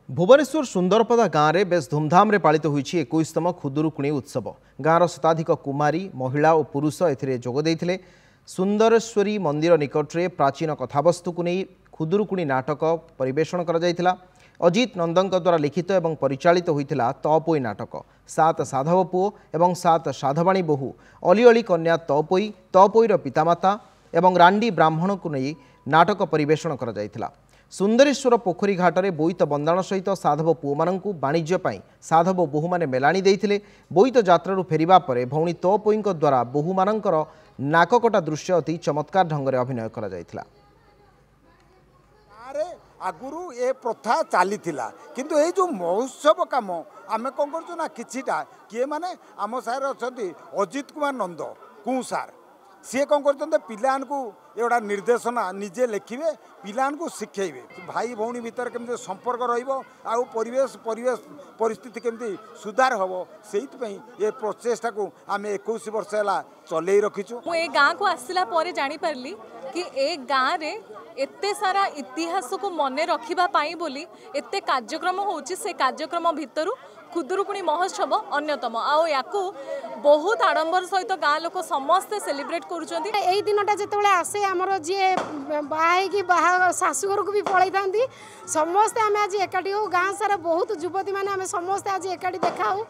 भुवनेश्वर सुंदरपदा गाँव में बेस धूमधाम रे पालित होईछि 21तम खुदुरुकुणी उत्सव। गाँवर शताधिक कुमारी महिला और पुरुष एथिरे जोग देइथिले। सुंदरेश्वरी मंदिर निकट में प्राचीन कथावस्तु को नहीं खुदुरुकुणी नाटक परिवेषण करा जायतिला। अजित नंदन द्वारा लिखित एवं परिचालित होइतिला तपोई नाटक। 7 साधव पुओ एवं 7 साधवाणी बोहू अली अली कन्या तपोई तपोईर पितामाता एवं रांडी ब्राह्मण को नहीं नाटक परिवेषण करा जायतिला। सुंदरेश्वर पोखरी घाटे बोईत बंदाण सहित साधव पुओ माननकु वाणिज्य पाई साधव बोहू माने मेलाणी देइथिले। बोईत यात्रारू फेरिबा परे भौणी तपोईଙ୍କ द्वारा बोहू माननकर नाककटा दृश्य अति चमत्कार ढंग अभिनय करा जायतिला। आगुरु ए प्रथा चली किंतु ये जो महोत्सव कम आम कौन कर किटा किए माने आम सार अच्छा अजित कुमार नंद कु सार सी कौन कर पिला एगुड़ा निर्देशना निजे लिखे पिला शिखेबे भाई भौणी भितर केमती संपर्क परिवेश परिस्थिति केमती सुधार हम से ये प्रचेषा को आम 21 वर्ष है चल रखीचु। ये गाँ को आसला जानी पारली कि ए गाँव रे एते सारा इतिहास को मन रखिबा पाई बोली एते कार्यक्रम होउची। से कार्यक्रम भितरु खुदुरुकुणी महोत्सव अन्यतम आकु बहुत आडंबर सहित गाँ लोक समस्ते सेलिब्रेट करुचंती। एई दिनटा जेतेबेले आसे हमर जे बाहे की बाहा सासुघर को भी पळै थांती समस्ते आमे आज एकाठी हो गाँ सारा बहुत युवती माने आमे समस्ते आज एकाठी देखा हो।